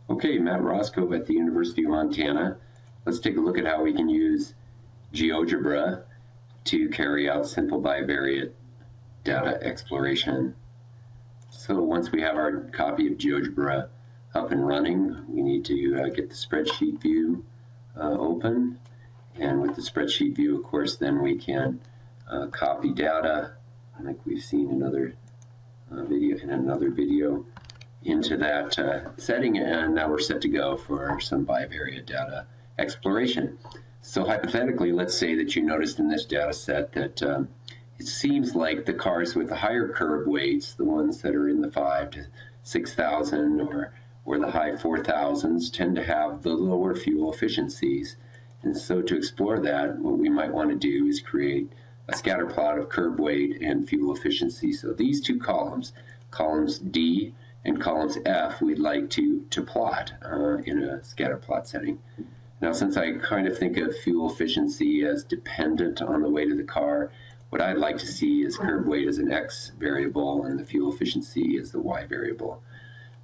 Okay, Matt Roscoe at the University of Montana. Let's take a look at how we can use GeoGebra to carry out simple bivariate data exploration. So once we have our copy of GeoGebra up and running, we need to get the spreadsheet view open. And with the spreadsheet view, of course, then we can copy data, like we've seen in another video, into that setting, and now we're set to go for some bivariate data exploration. So hypothetically, let's say that you noticed in this data set that it seems like the cars with the higher curb weights, the ones that are in the 5 to 6,000 or the high 4,000s, tend to have the lower fuel efficiencies. And so to explore that, what we might want to do is create a scatter plot of curb weight and fuel efficiency. So these two columns, columns D and columns F, we'd like to plot in a scatter plot setting. Now, since I kind of think of fuel efficiency as dependent on the weight of the car, what I'd like to see is curb weight as an X variable and the fuel efficiency as the Y variable.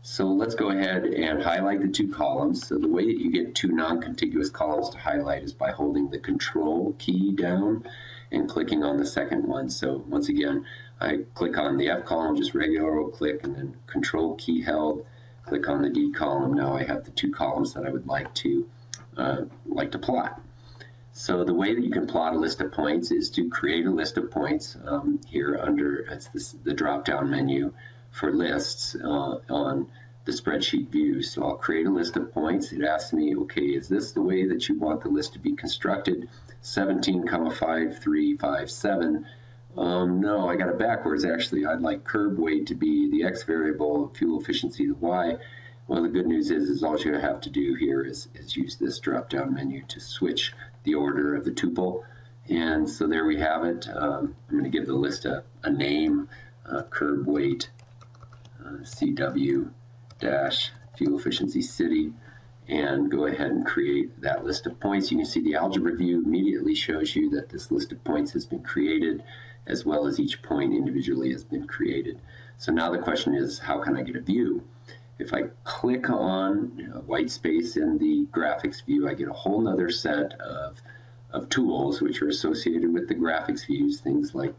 So let's go ahead and highlight the two columns. So the way that you get two non-contiguous columns to highlight is by holding the Control key down and clicking on the second one. So once again, I click on the F column, just regular click, and then Control key held, click on the D column. Now I have the two columns that I would like to plot. So the way that you can plot a list of points is to create a list of points here under the drop-down menu for lists on the spreadsheet view. So I'll create a list of points. It asks me, okay, is this the way that you want the list to be constructed? 17,5357. No, I got it backwards actually. I'd like curb weight to be the X variable, fuel efficiency the Y. Well, the good news is all you have to do here is use this drop-down menu to switch the order of the tuple. And so there we have it. I'm going to give the list a name, curb weight CW dash fuel efficiency city, and go ahead and create that list of points. You can see the algebra view immediately shows you that this list of points has been created, as well as each point individually has been created. So now the question is, how can I get a view? If I click on white space in the graphics view, I get a whole nother set of tools which are associated with the graphics views, things like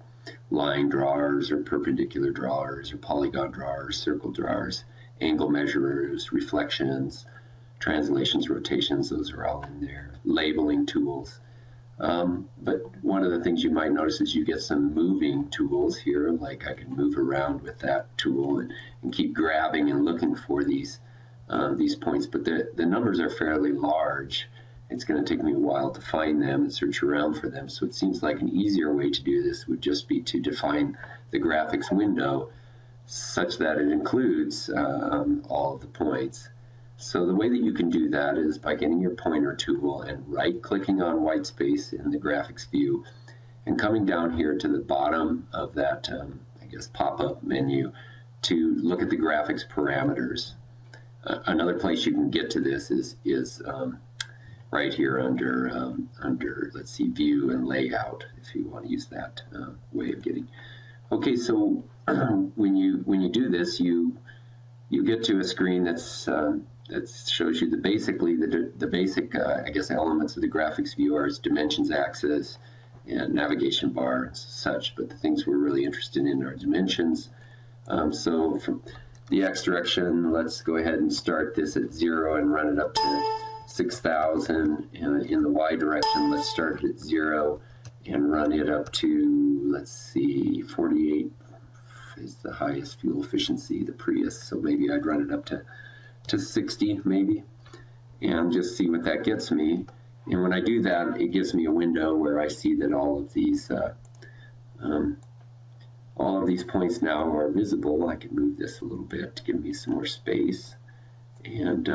line drawers or perpendicular drawers or polygon drawers, circle drawers, angle measurers, reflections, translations, rotations, those are all in there. Labeling tools. But one of the things you might notice is you get some moving tools here, like I can move around with that tool and keep grabbing and looking for these points, but the numbers are fairly large. It's going to take me a while to find them and search around for them, so it seems like an easier way to do this would just be to define the graphics window such that it includes all of the points. So the way that you can do that is by getting your pointer tool and right-clicking on white space in the graphics view and coming down here to the bottom of that, I guess, pop-up menu to look at the graphics parameters. Another place you can get to this is right here under let's see, view and layout, if you want to use that way of getting. Okay, so when you do this, you get to a screen that shows you the basic I guess elements of the graphics view are its dimensions axis and navigation bar and such, but the things we're really interested in are dimensions. So from the X direction, let's go ahead and start this at 0 and run it up to 6,000. In the Y direction, let's start at 0 and run it up to, let's see, 48 is the highest fuel efficiency, the Prius, so maybe I'd run it up to 60 maybe, and just see what that gets me. And when I do that, it gives me a window where I see that all of these points now are visible. I can move this a little bit to give me some more space. And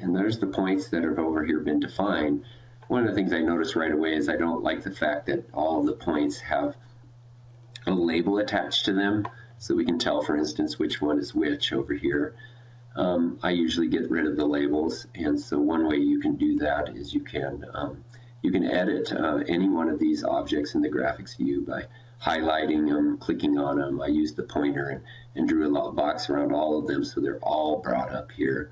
there's the points that have over here been defined. One of the things I notice right away is I don't like the fact that all of the points have a label attached to them, so we can tell, for instance, which one is which over here. I usually get rid of the labels, and so one way you can do that is you can edit any one of these objects in the graphics view by highlighting them, clicking on them. I used the pointer and drew a box around all of them so they're all brought up here.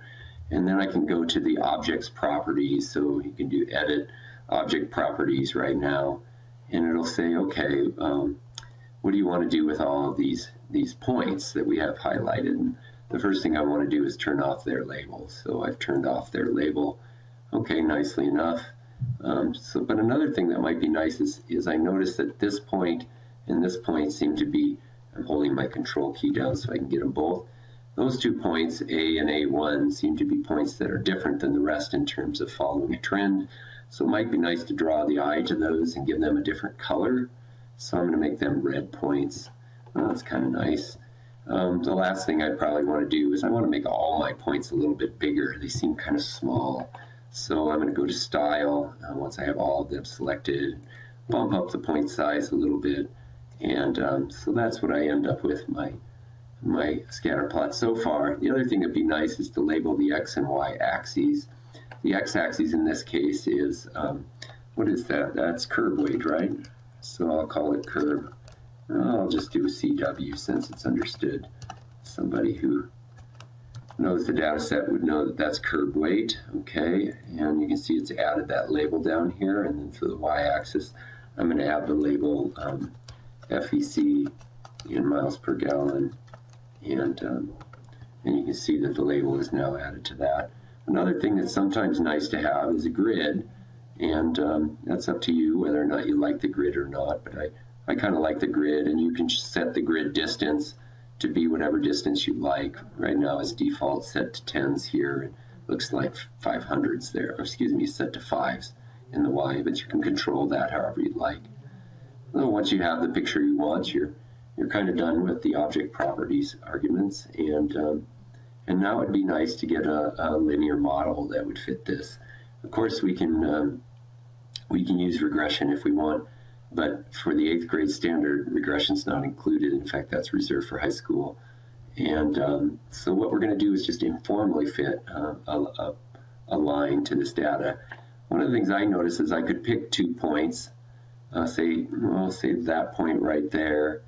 And then I can go to the object's properties. So you can do edit object properties right now. And it'll say, okay, what do you want to do with all of these points that we have highlighted? And the first thing I want to do is turn off their label. So I've turned off their label. Okay, nicely enough. But another thing that might be nice is I notice that this point and this point seem to be, I'm holding my control key down so I can get them both. Those 2 points, A and A1, seem to be points that are different than the rest in terms of following a trend. So it might be nice to draw the eye to those and give them a different color. So I'm going to make them red points. Oh, that's kind of nice. The last thing I probably want to do is I want to make all my points a little bit bigger. They seem kind of small. So I'm going to go to Style. Once I have all of them selected, bump up the point size a little bit. And so that's what I end up with my scatter plot so far. The other thing that'd be nice is to label the X and Y axes. The X axis in this case is, what is that? That's curve weight, right? So I'll call it curve. I'll just do a CW since it's understood. Somebody who knows the data set would know that that's curve weight. Okay, and you can see it's added that label down here. And then for the Y-axis, I'm going to add the label FEC in miles per gallon. And you can see that the label is now added to that. Another thing that's sometimes nice to have is a grid. And that's up to you whether or not you like the grid or not. But I kind of like the grid, and you can set the grid distance to be whatever distance you like. Right now it's default set to 10s here. It looks like 500s there. Or excuse me, set to 5s in the Y, but you can control that however you like. So once you have the picture you want, you're kind of done with the object properties arguments. And now it'd be nice to get a linear model that would fit this. Of course, we can use regression if we want, but for the 8th grade standard, regression's not included. In fact, that's reserved for high school. And so what we're going to do is just informally fit a line to this data. One of the things I notice is I could pick 2 points, say that point right there,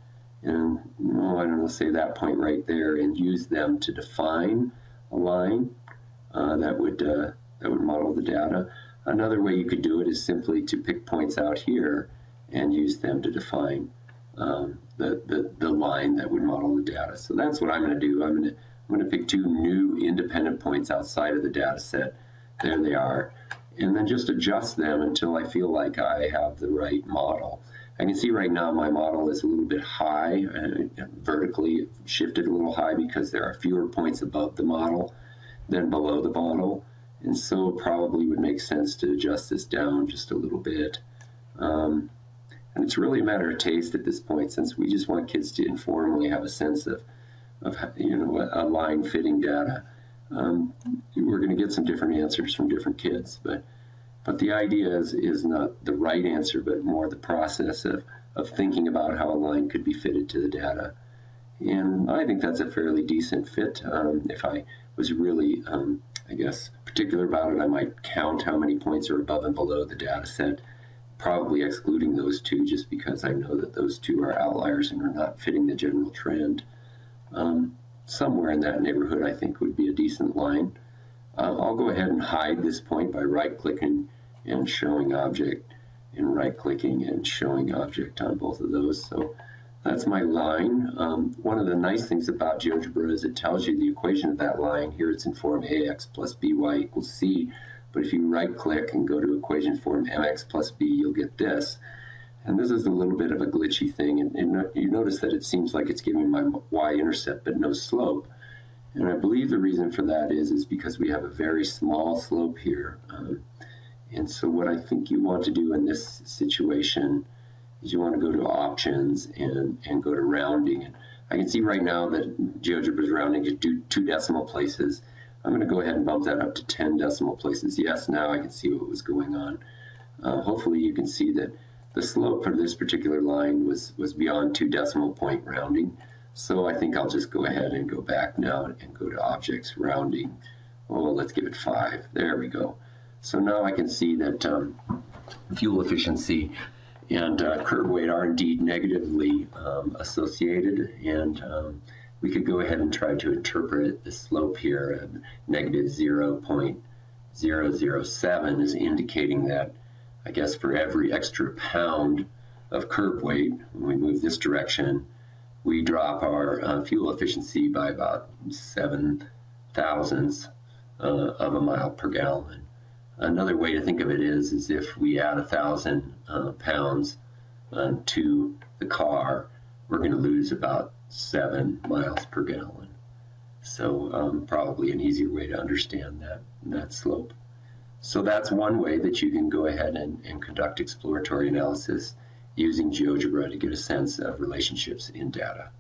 and I don't know, say that point right there, and use them to define a line that would model the data. Another way you could do it is simply to pick points out here and use them to define the line that would model the data. So that's what I'm going to do. I'm going to pick 2 new independent points outside of the data set. There they are. And then just adjust them until I feel like I have the right model. I can see right now my model is a little bit high, vertically shifted a little high because there are fewer points above the model than below the model. And so it probably would make sense to adjust this down just a little bit. And it's really a matter of taste at this point, since we just want kids to informally have a sense of a line fitting data. We're going to get some different answers from different kids, but the idea is not the right answer, but more the process of thinking about how a line could be fitted to the data. And I think that's a fairly decent fit. If I was really, I guess, particular about it, I might count how many points are above and below the data set, probably excluding those 2 just because I know that those 2 are outliers and are not fitting the general trend. Somewhere in that neighborhood, I think, would be a decent line. I'll go ahead and hide this point by right-clicking and showing object, and right-clicking and showing object on both of those. So that's my line. One of the nice things about GeoGebra is it tells you the equation of that line. Here it's in form ax plus by equals c. But if you right-click and go to equation form mx plus b, you'll get this. And this is a little bit of a glitchy thing. And you notice that it seems like it's giving my y-intercept but no slope. And I believe the reason for that is because we have a very small slope here. And so what I think you want to do in this situation is you want to go to options and go to rounding. And I can see right now that GeoGebra is rounding to 2 decimal places. I'm going to go ahead and bump that up to 10 decimal places. Yes, now I can see what was going on. Hopefully you can see that the slope for this particular line was beyond 2 decimal point rounding. So I think I'll just go ahead and go back now and go to objects rounding. Oh, let's give it 5. There we go. So now I can see that fuel efficiency and curve weight are indeed negatively associated, and we could go ahead and try to interpret the slope here of negative 0.007 is indicating that, I guess, for every extra pound of curb weight, when we move this direction, we drop our fuel efficiency by about 7 thousandths of a mile per gallon. Another way to think of it is if we add 1,000 pounds to the car, we're going to lose about 7 miles per gallon. So probably an easier way to understand that slope. So that's one way that you can go ahead and conduct exploratory analysis using GeoGebra to get a sense of relationships in data.